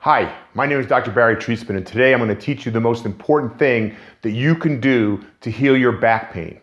Hi, my name is Dr. Barry Treespin, and today I'm going to teach you the most important thing that you can do to heal your back pain.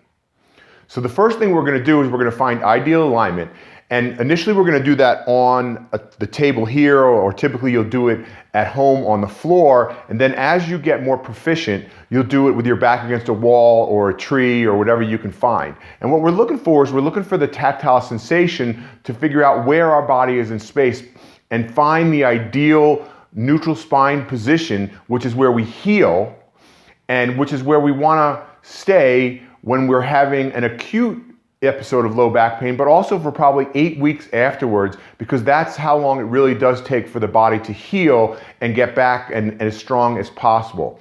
So the first thing we're going to do is we're going to find ideal alignment, and initially we're going to do that on the table here, or typically you'll do it at home on the floor, and then as you get more proficient, you'll do it with your back against a wall or a tree or whatever you can find. And what we're looking for is we're looking for the tactile sensation to figure out where our body is in space and find the ideal neutral spine position, which is where we heal and which is where we want to stay when we're having an acute episode of low back pain, but also for probably 8 weeks afterwards, because that's how long it really does take for the body to heal and get back and as strong as possible.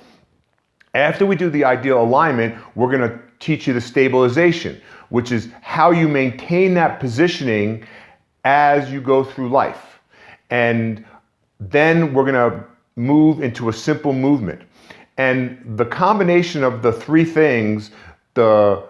After we do the ideal alignment, we're going to teach you the stabilization, which is how you maintain that positioning as you go through life. And then we're going to move into a simple movement. And the combination of the three things, the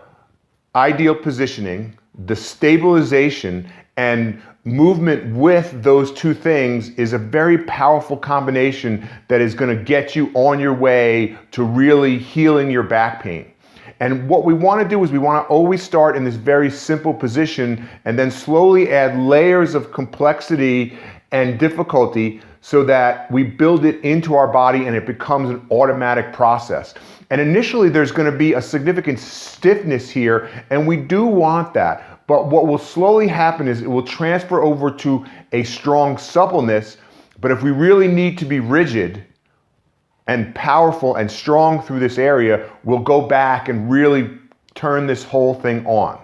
ideal positioning, the stabilization, and movement with those two things is a very powerful combination that is going to get you on your way to really healing your back pain. And what we want to do is we want to always start in this very simple position and then slowly add layers of complexity and difficulty so that we build it into our body and it becomes an automatic process. And initially there's going to be a significant stiffness here, and we do want that. But what will slowly happen is it will transfer over to a strong suppleness. But if we really need to be rigid and powerful and strong through this area, we'll go back and really turn this whole thing on.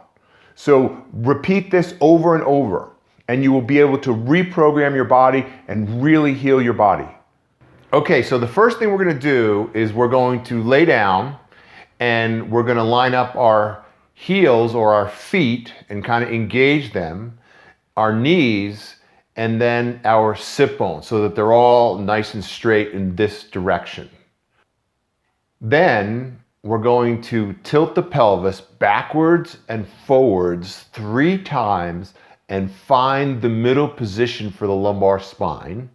So repeat this over and over, and you will be able to reprogram your body and really heal your body. Okay, so the first thing we're going to do is we're going to lay down and we're going to line up our heels or our feet and kind of engage them, our knees, and then our sit bones so that they're all nice and straight in this direction. Then we're going to tilt the pelvis backwards and forwards 3 times and find the middle position for the lumbar spine.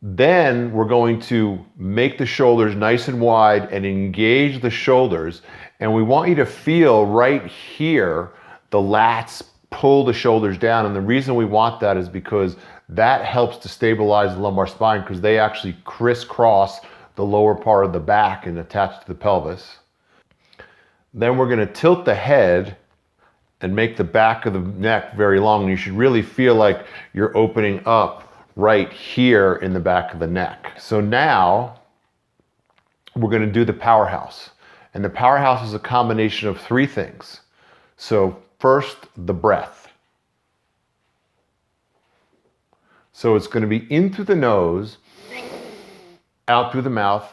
Then we're going to make the shoulders nice and wide and engage the shoulders. And we want you to feel right here, the lats pull the shoulders down. And the reason we want that is because that helps to stabilize the lumbar spine, because they actually crisscross the lower part of the back and attach to the pelvis. Then we're going to tilt the head and make the back of the neck very long. You should really feel like you're opening up right here in the back of the neck. So now we're going to do the powerhouse. And the powerhouse is a combination of 3 things. So first, the breath. So it's going to be in through the nose, out through the mouth,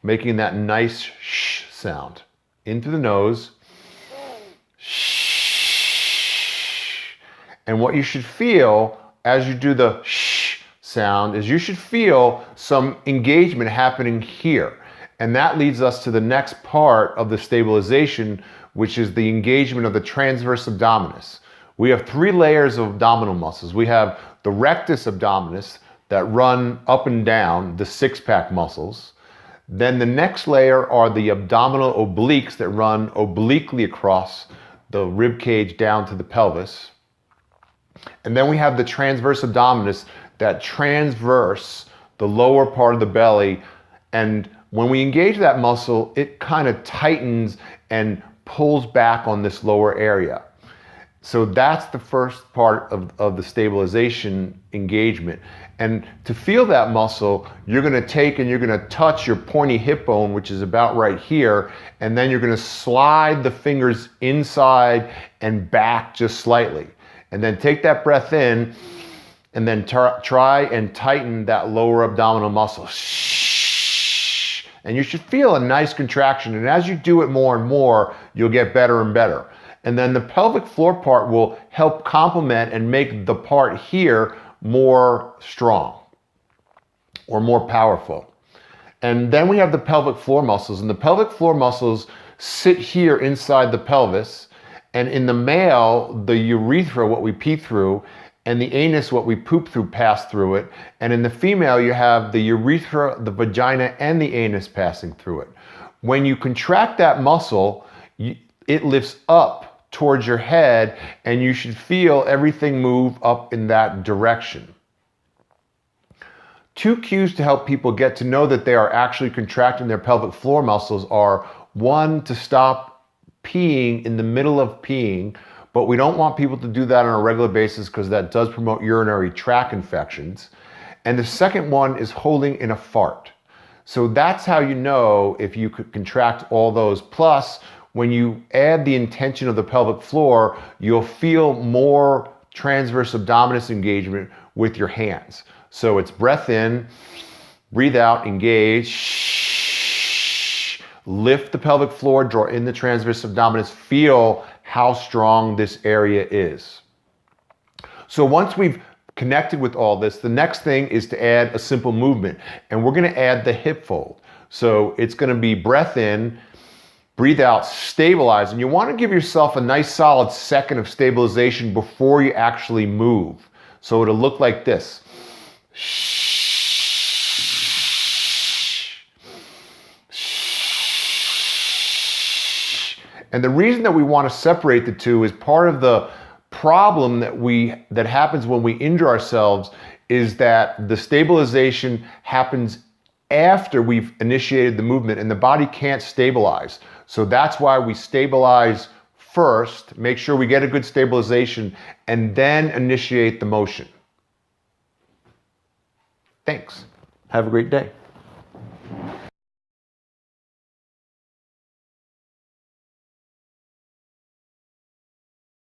making that nice shh sound. In through the nose, shh. And what you should feel as you do the shh sound is you should feel some engagement happening here. And that leads us to the next part of the stabilization, which is the engagement of the transverse abdominis. We have 3 layers of abdominal muscles. We have the rectus abdominis that run up and down, the 6-pack muscles. Then the next layer are the abdominal obliques that run obliquely across the rib cage down to the pelvis. And then we have the transverse abdominis that transverse the lower part of the belly. And when we engage that muscle, it kind of tightens and pulls back on this lower area. So that's the first part of the stabilization engagement. And to feel that muscle, you're going to take and you're going to touch your pointy hip bone, which is about right here, and then you're going to slide the fingers inside and back just slightly. And then take that breath in and then try and tighten that lower abdominal muscle. And you should feel a nice contraction. And as you do it more and more, you'll get better and better. And then the pelvic floor part will help complement and make the part here more strong or more powerful. And then we have the pelvic floor muscles, and the pelvic floor muscles sit here inside the pelvis, And in the male, the urethra, what we pee through, and the anus, what we poop through, pass through it. And in the female, you have the urethra, the vagina, and the anus passing through it. When you contract that muscle, it lifts up towards your head, and you should feel everything move up in that direction. 2 cues to help people get to know that they are actually contracting their pelvic floor muscles are: 1, to stop peeing in the middle of peeing, but we don't want people to do that on a regular basis because that does promote urinary tract infections. And the second one is holding in a fart. So that's how you know if you could contract all those. Plus, when you add the intention of the pelvic floor, you'll feel more transverse abdominis engagement with your hands. So it's breath in, breathe out, engage, lift the pelvic floor, draw in the transverse abdominis, feel how strong this area is. So once we've connected with all this, the next thing is to add a simple movement, and we're going to add the hip fold. So it's going to be breath in, breathe out, stabilize, and you want to give yourself a nice solid second of stabilization before you actually move. So it'll look like this. And the reason that we want to separate the two is part of the problem that happens when we injure ourselves is that the stabilization happens after we've initiated the movement and the body can't stabilize. So that's why we stabilize first, make sure we get a good stabilization, and then initiate the motion. Thanks. Have a great day.